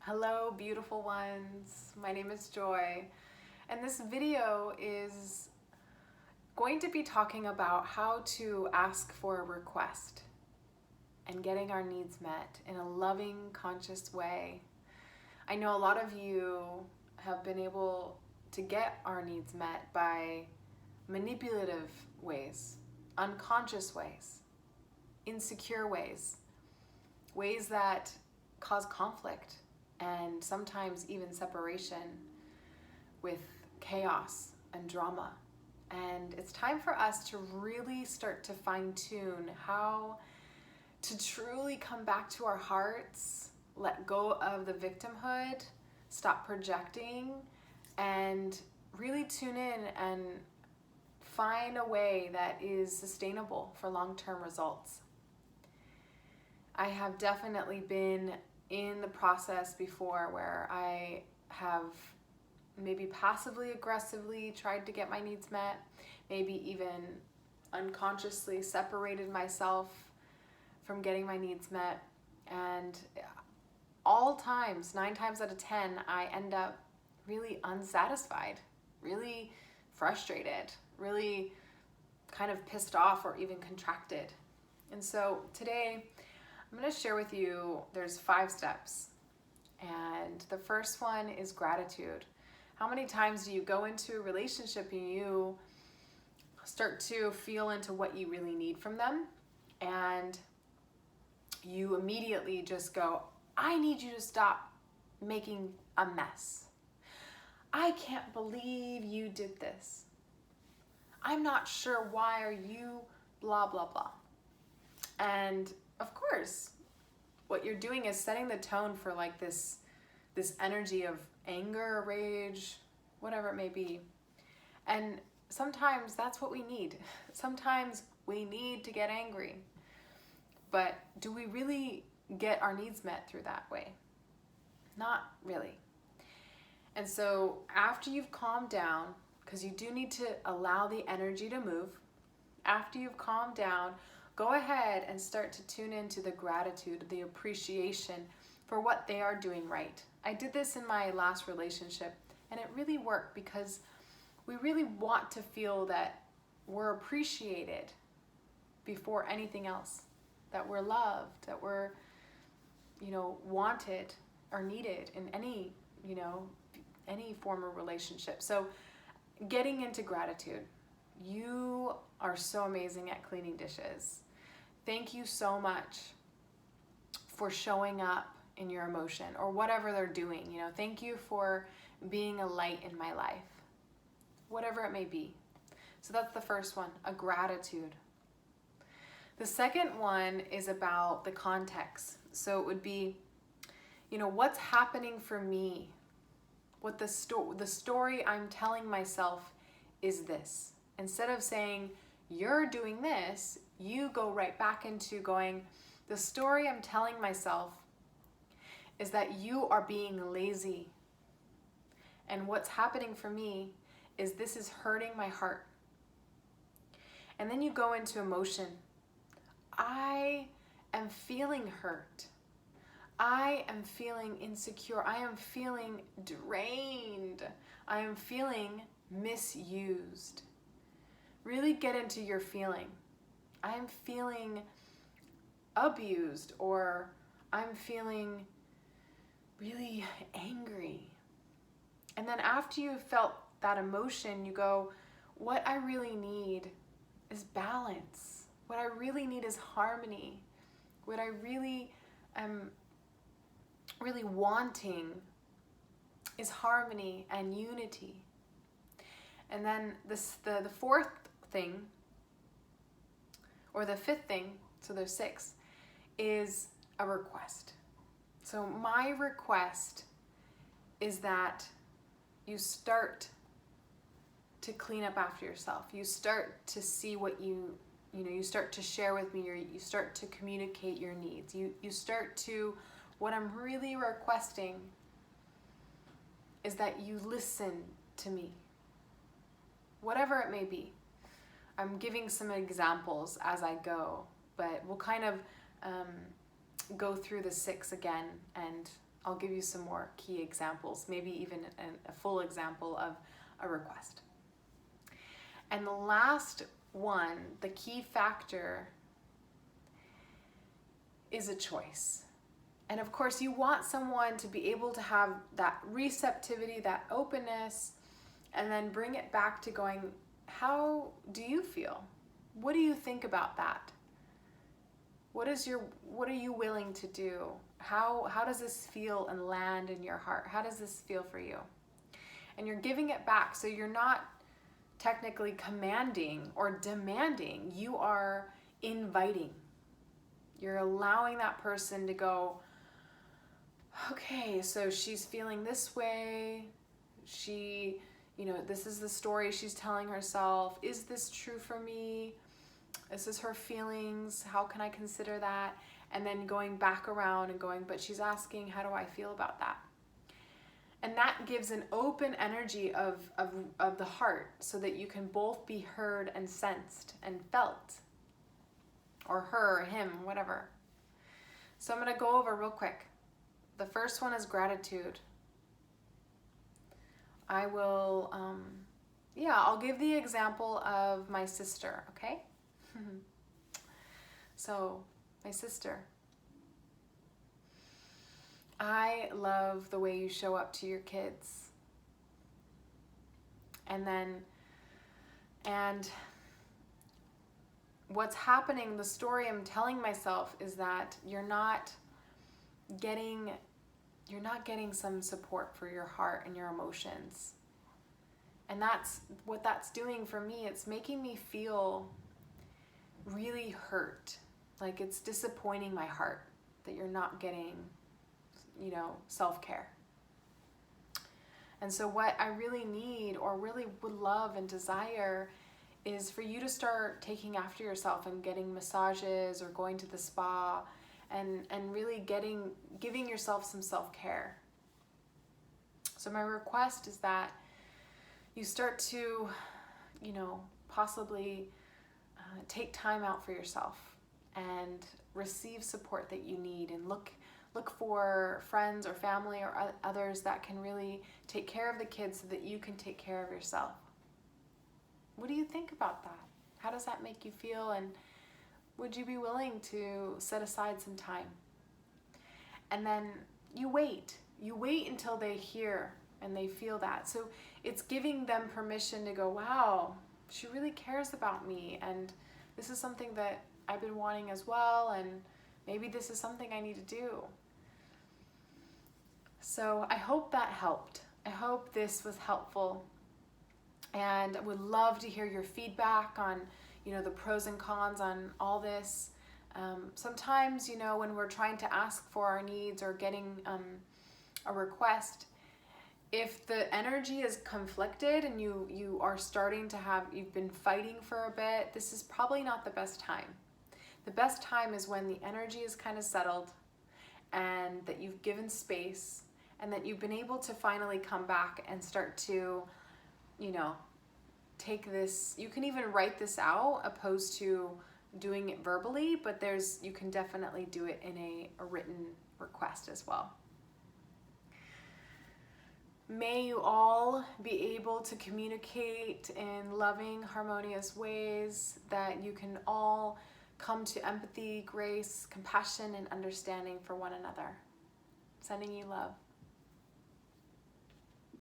Hello, beautiful ones. My name is Joy, and this video is going to be talking about how to ask for a request and getting our needs met in a loving, conscious way. I know a lot of you have been able to get our needs met by manipulative ways, unconscious ways, insecure ways, ways that cause conflict and sometimes even separation with chaos and drama. And it's time for us to really start to fine-tune how to truly come back to our hearts, let go of the victimhood, stop projecting, and really tune in and find a way that is sustainable for long-term results. I have definitely been in the process before where I have maybe passively aggressively tried to get my needs met, maybe even unconsciously separated myself from getting my needs met, and all times, 9 times out of 10, I end up really unsatisfied, really frustrated, really kind of pissed off or even contracted. And so today I'm going to share with you, there's 5 steps. And the first one is gratitude. How many times do you go into a relationship and you start to feel into what you really need from them, and you immediately just go, I need you to stop making a mess. I can't believe you did this. I'm not sure why are you blah, blah, blah. And of course, what you're doing is setting the tone for like this energy of anger, rage, whatever it may be. And sometimes that's what we need. Sometimes we need to get angry. But do we really get our needs met through that way? Not really. And so after you've calmed down, because you do need to allow the energy to move, after you've calmed down, go ahead and start to tune into the gratitude, the appreciation for what they are doing right. I did this in my last relationship, and it really worked because we really want to feel that we're appreciated before anything else, that we're loved, that we're, wanted or needed in any, any form of relationship. So getting into gratitude. You are so amazing at cleaning dishes. Thank you so much for showing up in your emotion or whatever they're doing. Thank you for being a light in my life, whatever it may be. So that's the first one, a gratitude. The second one is about the context. So it would be, what's happening for me? What the story I'm telling myself is this. Instead of saying, you're doing this, you go right back into going, the story I'm telling myself is that you are being lazy. And what's happening for me is this is hurting my heart. And then you go into emotion. I am feeling hurt. I am feeling insecure. I am feeling drained. I am feeling misused. Really get into your feeling. I'm feeling abused, or I'm feeling really angry. And then after you've felt that emotion, you go, what I really need is balance. What I really need is harmony. What I really am really wanting is harmony and unity. And then the fourth thing, or the fifth thing, so there's 6, is a request. So my request is that you start to clean up after yourself. You start to see what you start to share with me, you start to communicate your needs. You start to, what I'm really requesting is that you listen to me, whatever it may be. I'm giving some examples as I go, but we'll kind of go through the 6 again, and I'll give you some more key examples, maybe even a full example of a request. And the last one, the key factor, is a choice. And of course, you want someone to be able to have that receptivity, that openness, and then bring it back to going, how do you feel? What do you think about that? What are you willing to do? How does this feel and land in your heart? How does this feel for you? And you're giving it back. So you're not technically commanding or demanding. You are inviting. You're allowing that person to go, okay, so she's feeling this way. She, this is the story she's telling herself. Is this true for me? This is her feelings. How can I consider that? And then going back around and going, but she's asking, how do I feel about that? And that gives an open energy of the heart so that you can both be heard and sensed and felt. Or her, or him, whatever. So I'm going to go over real quick. The first one is gratitude. I will, I'll give the example of my sister, okay? So, my sister. I love the way you show up to your kids. And what's happening, the story I'm telling myself is that you're not getting some support for your heart and your emotions. And that's what that's doing for me. It's making me feel really hurt. Like it's disappointing my heart that you're not getting, self-care. And so what I really need or really would love and desire is for you to start taking after yourself and getting massages or going to the spa and really giving yourself some self-care. So my request is that you start to, possibly take time out for yourself and receive support that you need, and look for friends or family or others that can really take care of the kids so that you can take care of yourself. What do you think about that? How does that make you feel? And would you be willing to set aside some time? And then you wait until they hear and they feel that. So it's giving them permission to go, wow, she really cares about me, and this is something that I've been wanting as well, and maybe this is something I need to do. So I hope that helped. I hope this was helpful, and I would love to hear your feedback on, the pros and cons on all this. Sometimes, when we're trying to ask for our needs or getting a request, if the energy is conflicted and you are starting to you've been fighting for a bit, this is probably not the best time. The best time is when the energy is kind of settled and that you've given space and that you've been able to finally come back and start to, take this. You can even write this out opposed to doing it verbally, but you can definitely do it in a written request as well. May you all be able to communicate in loving, harmonious ways, that you can all come to empathy, grace, compassion, and understanding for one another. Sending you love.